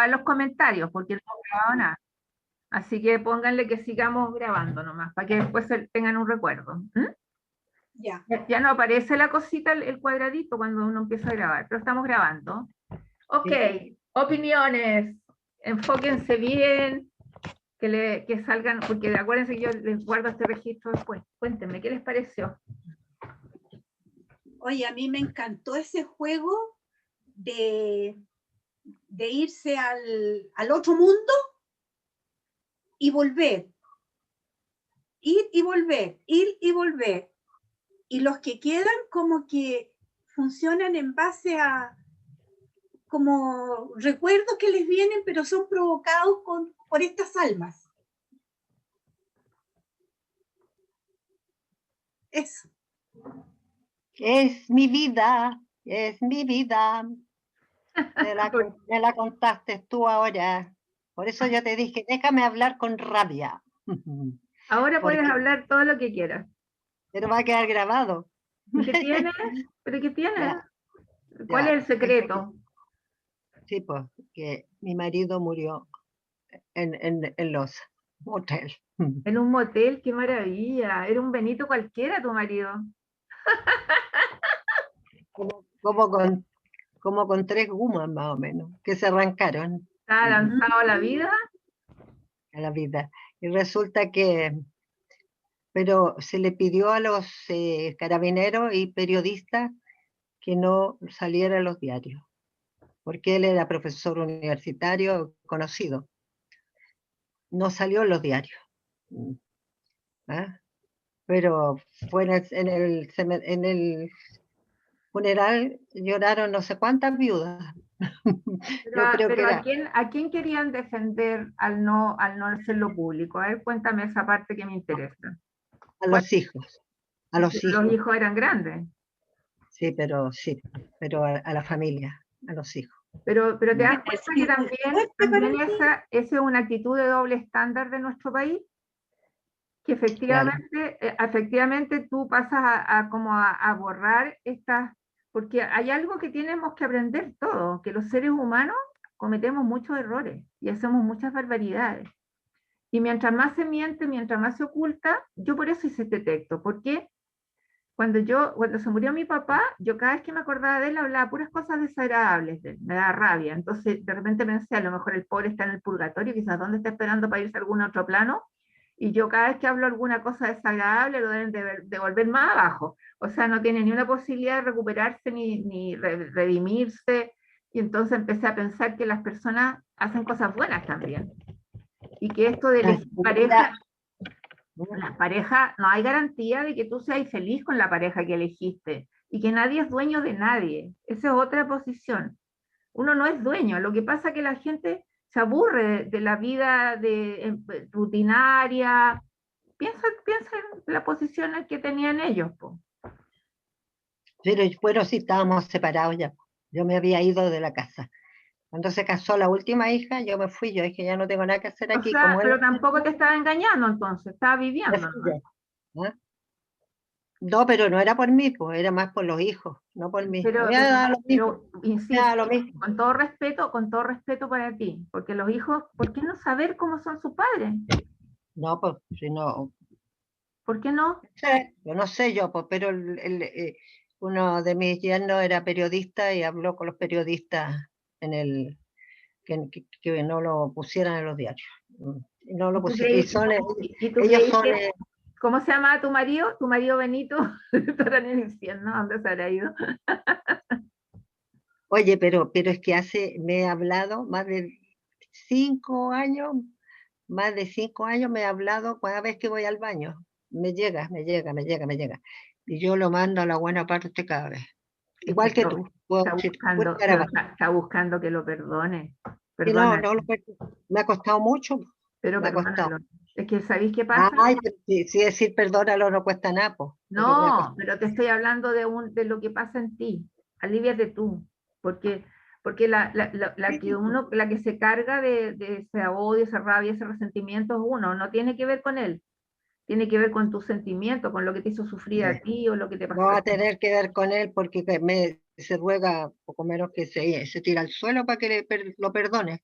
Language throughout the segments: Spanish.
grabar los comentarios porque no hemos grabado nada. Así que pónganle que sigamos grabando nomás, para que después tengan un recuerdo. Ya. Ya no aparece la cosita, el cuadradito cuando uno empieza a grabar, pero estamos grabando. Ok, opiniones. Enfóquense bien, que salgan, porque acuérdense que yo les guardo este registro después. Cuéntenme, ¿qué les pareció? Oye, a mí me encantó ese juego de irse al otro mundo y volver. Ir y volver, ir y volver. Y los que quedan como que funcionan en base a como recuerdos que les vienen, pero son provocados por estas almas. Eso. Es mi vida, es mi vida. Me la contaste tú ahora. Por eso yo te dije, déjame hablar con rabia. Ahora puedes hablar todo lo que quieras. Pero va a quedar grabado. ¿Y qué tienes? ¿Pero qué tienes? Ya, ¿Cuál ya. es el secreto? Sí, pues, que mi marido murió en los moteles. En un motel, qué maravilla. Era un Benito cualquiera tu marido. Como con 3 gumas más o menos, que se arrancaron ¿Estaba lanzado a la vida? a la vida. Y resulta que, pero se le pidió a los carabineros y periodistas que no saliera en los diarios, porque él era profesor universitario conocido. No salió en los diarios. ¿Ah? Pero fue en el funeral lloraron no sé cuántas viudas. Yo creo que era ¿a quién querían defender al no hacerlo público? A ver, cuéntame esa parte que me interesa. a los hijos, a los hijos. Los hijos eran grandes. Sí, pero a la familia, a los hijos. Pero te das cuenta que también esa es una actitud de doble estándar de nuestro país, que efectivamente tú pasas a borrar estas, porque hay algo que tenemos que aprender todos, que los seres humanos cometemos muchos errores y hacemos muchas barbaridades. Y mientras más se miente, mientras más se oculta, yo por eso hice este texto, porque cuando se murió mi papá, yo cada vez que me acordaba de él hablaba puras cosas desagradables de él, me daba rabia. Entonces de repente pensé, a lo mejor el pobre está en el purgatorio, quizás dónde está esperando para irse a algún otro plano, y yo cada vez que hablo alguna cosa desagradable lo deben de volver más abajo. O sea, no tiene ni una posibilidad de recuperarse ni redimirse. Y entonces empecé a pensar que las personas hacen cosas buenas también. Y que esto de elegir pareja, las parejas, no hay garantía de que tú seas feliz con la pareja que elegiste y que nadie es dueño de nadie. Esa es otra posición. Uno no es dueño. Lo que pasa es que la gente se aburre de la vida rutinaria. Piensa en la posición en que tenían ellos. Po. Pero bueno, sí, estábamos separados ya. Yo me había ido de la casa. Cuando se casó la última hija, yo me fui. Yo dije, ya no tengo nada que hacer O aquí. sea, Como él, pero tampoco te estaba engañando entonces, estaba me viviendo. fui ¿No? yo. ¿Ah? No, pero no era por mí, pues era más por los hijos, no por mí. Pero, Me había dado lo mismo. Me insisto, daba lo mismo. con todo respeto para ti, porque los hijos, ¿por qué no saber cómo son sus padres? No, pues, si no. ¿Por qué no? Yo no sé yo, pues, pero uno de mis yernos era periodista y habló con los periodistas en el que no lo pusieran en los diarios. Y no lo ¿Y tú pusieron. Y creí, son, y tú ellos creí son, que, ¿cómo se llama tu marido? Tu marido Benito, estará en el infierno, ¿dónde se habrá ido? oye, pero es que me he hablado más de 5 años, me he hablado cada vez que voy al baño. Me llega. Y yo lo mando a la buena parte cada vez. Es que Igual que tú. Puedo decir, pura pero garabato. está buscando que lo perdone. Y no, Perdona, me ha costado mucho, pero me ha costado. perdónalo. Es que, ¿sabéis qué pasa? Ay, pero si decir perdónalo no cuesta nada, pues, pero me ha No, costado. pero te estoy hablando de lo que pasa en ti. Aliviate tú. Porque, porque la que se carga de ese odio, esa rabia, ese resentimiento es uno. No tiene que ver con él. Tiene que ver con tus sentimientos, con lo que te hizo sufrir a ti o lo que te No pasó va a a ti. tener que ver con él porque se ruega poco menos que se tira al suelo para que lo perdone.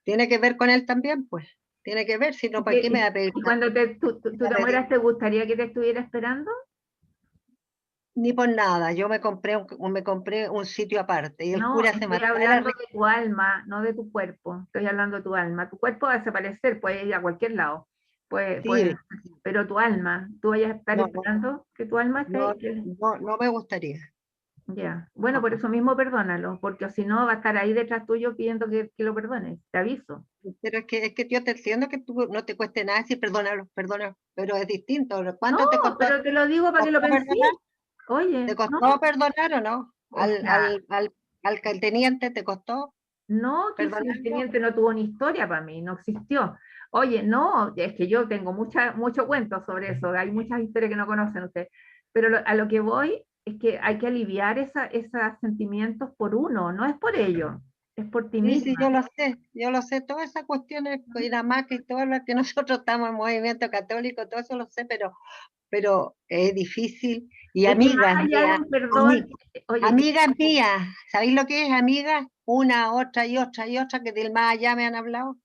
Tiene que ver con él también, pues. Tiene que ver, si no, ¿para qué me va a pedir? Y cuando tú te mueras, ¿te gustaría que te estuviera esperando? Ni por nada, yo me compré un sitio aparte y el No, cura se estoy mató de la hablando de tu alma, no de tu cuerpo. Estoy hablando de tu alma. Tu cuerpo va a desaparecer, puede ir a cualquier lado. sí, Pero tu alma, tú vayas a estar no, no, esperando que tu alma esté no, ahí. no me gustaría. Ya. Bueno, No. por eso mismo perdónalo, porque si no va a estar ahí detrás tuyo pidiendo que lo perdones. Te aviso. Pero es que yo te entiendo que tú no te cueste nada decir perdónalo, perdónalo, pero es distinto. No, ¿Cuánto te costó, pero te lo digo para que lo pensé. perdonar? ¿Te Oye, no, costó perdonar o no? o sea, Al teniente te costó no, que si el perdonarlo. teniente no tuvo ni historia para mí, no existió. Oye, no, es que yo tengo mucho cuento sobre eso, hay muchas historias que no conocen ustedes, pero a lo que voy es que hay que aliviar esos sentimientos por uno, no es por ellos, es por ti Sí, sí, misma. yo lo sé, todas esas cuestiones, y la más que todo lo que nosotros estamos en movimiento católico, todo eso lo sé, pero es difícil. Y Es que más amigas allá de mías, un perdón, oye, amigas mías, ¿sabéis lo que es amigas? Una, otra y otra y otra que del más allá me han hablado.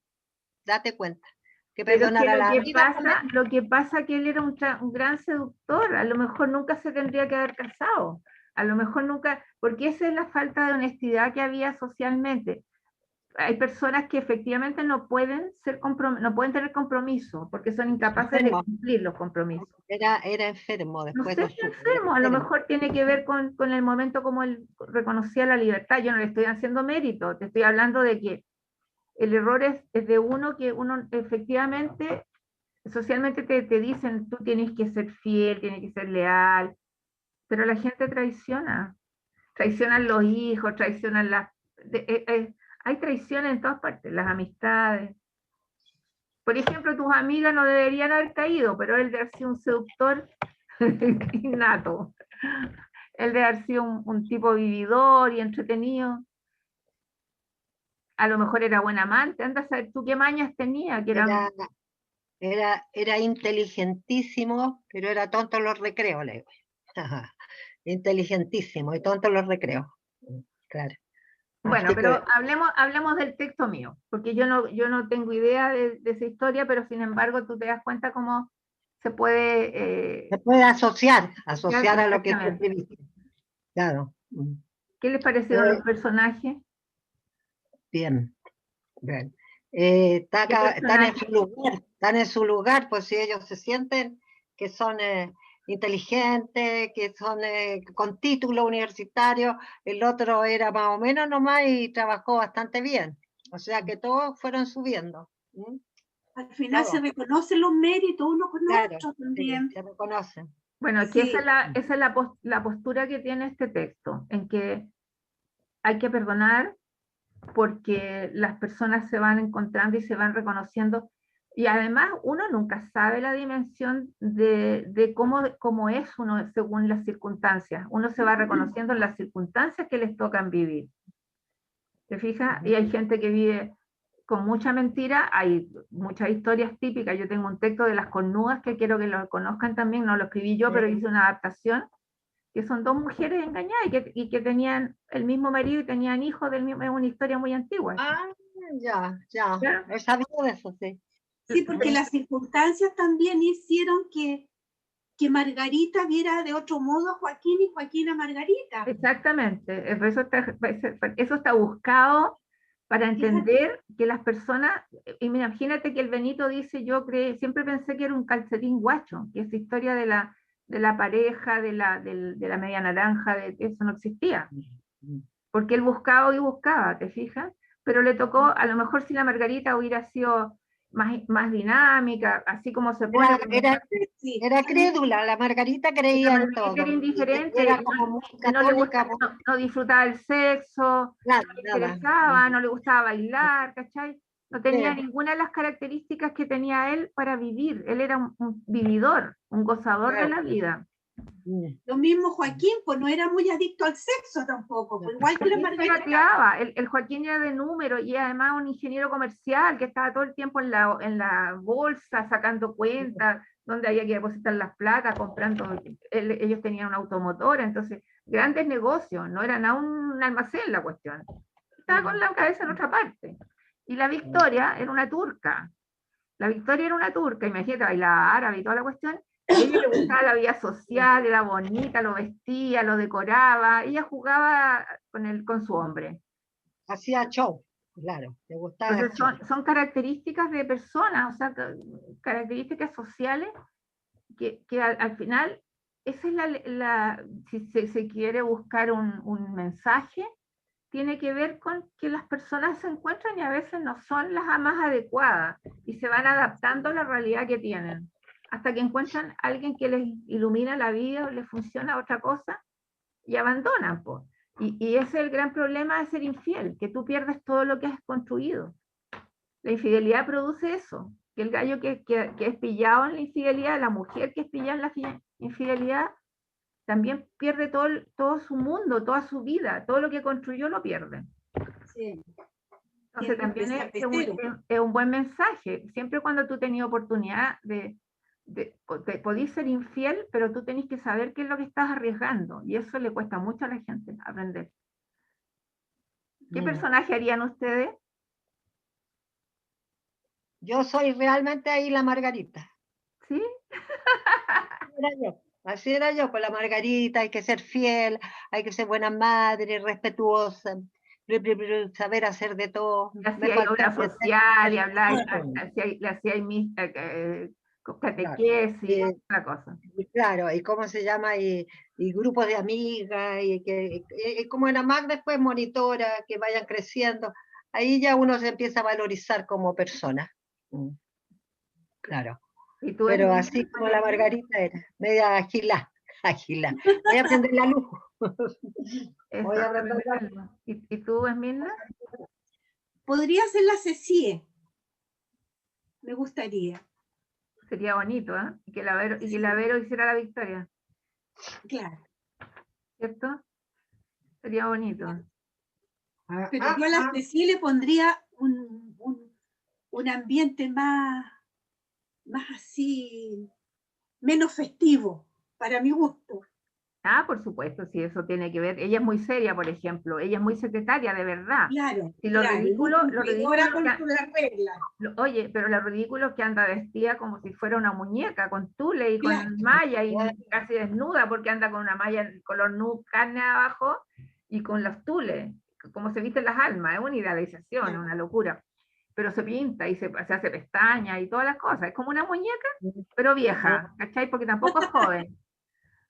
Date cuenta. Que pero es que perdonar a las amigas también. lo que pasa que él era un gran seductor, a lo mejor nunca se tendría que haber casado, a lo mejor nunca, porque esa es la falta de honestidad que había socialmente. Hay personas que efectivamente no pueden no pueden tener compromiso porque son incapaces de Enfermo. cumplir los compromisos. Era enfermo, No después sé lo si supe, era enfermo, a lo enfermo. mejor tiene que ver con el momento como él reconocía la libertad. Yo no le estoy haciendo mérito, te estoy hablando de que el error es de uno que uno efectivamente, socialmente te dicen, tú tienes que ser fiel, tienes que ser leal, pero la gente traiciona, traicionan los hijos, traicionan hay traiciones en todas partes, las amistades. Por ejemplo, tus amigas no deberían haber caído, pero él de haber sido un seductor innato. Él de haber sido un tipo vividor y entretenido. A lo mejor era buen amante, anda a saber tú qué mañas tenía, que eran. Era, era inteligentísimo, pero era tonto en los recreos, le digo. Inteligentísimo y tonto en los recreos. Claro. Bueno, Así pero que hablemos del texto mío, porque yo no tengo idea de esa historia, pero sin embargo tú te das cuenta cómo se puede se puede asociar, asociar asociar a lo que tú perfectamente. escribiste. Claro. ¿Qué les parecieron los Eh, personajes? bien, bien. ¿Qué Están en personaje? su lugar, están en su lugar, pues si ellos se sienten que son inteligentes, que son con título universitario, el otro era más o menos nomás y trabajó bastante bien. O sea que todos fueron subiendo. ¿Mm? Al final se Todos, reconocen los méritos uno con claro, otro sí, también. se reconocen. Bueno, aquí esa Sí, es la postura que tiene este texto, en que hay que perdonar porque las personas se van encontrando y se van reconociendo. Y además uno nunca sabe la dimensión de cómo es uno según las circunstancias. Uno se va reconociendo en las circunstancias que les tocan vivir. ¿Te fijas? Y hay gente que vive con mucha mentira, hay muchas historias típicas. Yo tengo un texto de Las Cornudas que quiero que lo conozcan también, no lo escribí yo, pero hice una adaptación, que son dos mujeres engañadas y que tenían el mismo marido y tenían hijos del mismo, es una historia muy antigua. Ah, ya, ya. ¿Ya? He sabido de eso, sí. sí, porque las circunstancias también hicieron que Margarita viera de otro modo a Joaquín y Joaquín a Margarita. Exactamente, eso está buscado para Fíjate, entender que las personas, imagínate que el Benito dice, siempre pensé que era un calcetín guacho, que esa historia de la pareja, de la media naranja, eso no existía, porque él buscaba y buscaba, ¿te fijas? Pero le tocó, a lo mejor si la Margarita hubiera sido más dinámica, así como se pone, Era, era, sí, era crédula, la Margarita si la creía en Margarita era todo. Y indiferente, era como muy no le gusta, católica, no disfrutaba el sexo, nada, no le nada. interesaba, no le gustaba bailar, ¿cachai? No tenía Sí, ninguna de las características que tenía él para vivir. Él era un vividor, un gozador de claro. la vida. lo mismo Joaquín, pues no era muy adicto al sexo tampoco, pues igual que la Joaquín se Margarita. gateaba, el Joaquín era de número y además un ingeniero comercial que estaba todo el tiempo en la bolsa sacando cuentas, donde había que depositar las placas, comprando, ellos tenían una automotora, entonces grandes negocios, no era nada un almacén la cuestión. Estaba con la cabeza en otra parte. Y la Victoria era una turca. La Victoria era una turca, imagínate, bailaba árabe y toda la cuestión. Y a ella le gustaba la vida social, era bonita, lo vestía, lo decoraba. Ella jugaba con su hombre. Hacía show, claro, le gustaba el Entonces show. son características de personas, o sea, características sociales que al final, esa es si se quiere buscar un mensaje, tiene que ver con que las personas se encuentran y a veces no son las más adecuadas y se van adaptando a la realidad que tienen, hasta que encuentran a alguien que les ilumina la vida o les funciona otra cosa y abandonan. Pues. Y ese es el gran problema de ser infiel, que tú pierdes todo lo que has construido. La infidelidad produce eso, que el gallo que es pillado en la infidelidad, la mujer que es pillada en la infidelidad, también pierde todo su mundo, toda su vida, todo lo que construyó lo pierde. Sí. Entonces también es un buen mensaje. Siempre cuando tú tenías oportunidad podís ser infiel, pero tú tenés que saber qué es lo que estás arriesgando. Y eso le cuesta mucho a la gente aprender. ¿Qué personaje harían ustedes? Yo soy realmente ahí la Margarita. ¿Sí? Así era yo, con la Margarita, hay que ser fiel, hay que ser buena madre, respetuosa, saber hacer de todo. Hacía obra social y hablaba, le hacía catequesis, otra cosa. Claro, y cómo se llama, y grupos de amigas, y como era más después monitora, que vayan creciendo, ahí ya uno se empieza a valorizar como persona. Claro. Pero así como la Margarita era, media agilá. Voy a prender la luz. Voy a prender la luz. ¿Y tú, Esmirna? Podría ser la Cecie. Me gustaría. Sería bonito, ¿eh? Y que la Vero hiciera la Victoria. Claro. ¿Cierto? Sería bonito. Pero yo a la Cecie le pondría un ambiente más así, menos festivo, para mi gusto. Ah, por supuesto, sí, eso tiene que ver. Ella es muy seria, por ejemplo. Ella es muy secretaria, de verdad. Claro. Y lo ridículo con las reglas. Oye, pero lo ridículo es que anda vestida como si fuera una muñeca, con tule y con malla y casi desnuda, porque anda con una malla en color nude, carne abajo y con los tules, como se visten las almas. Es una idealización, es una locura. Pero se pinta y se hace pestañas y todas las cosas. Es como una muñeca, pero vieja, ¿cachai? Porque tampoco es joven.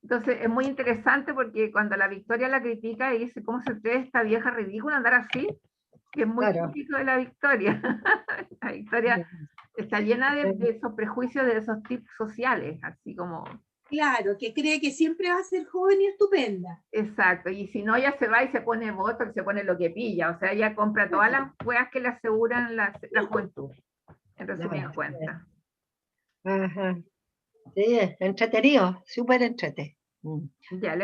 Entonces es muy interesante porque cuando la Victoria la critica y dice, ¿cómo se cree esta vieja ridícula andar así? Que es muy típico de la Victoria. La Victoria está llena de esos prejuicios, de esos tips sociales, así como... Claro, que cree que siempre va a ser joven y estupenda. Exacto, y si no, ella se va y se pone botox, se pone lo que pilla, o sea, ella compra todas las weas que le aseguran la juventud, en resumidas cuentas. Ajá. Sí, entretenido, súper entretenido. Ya,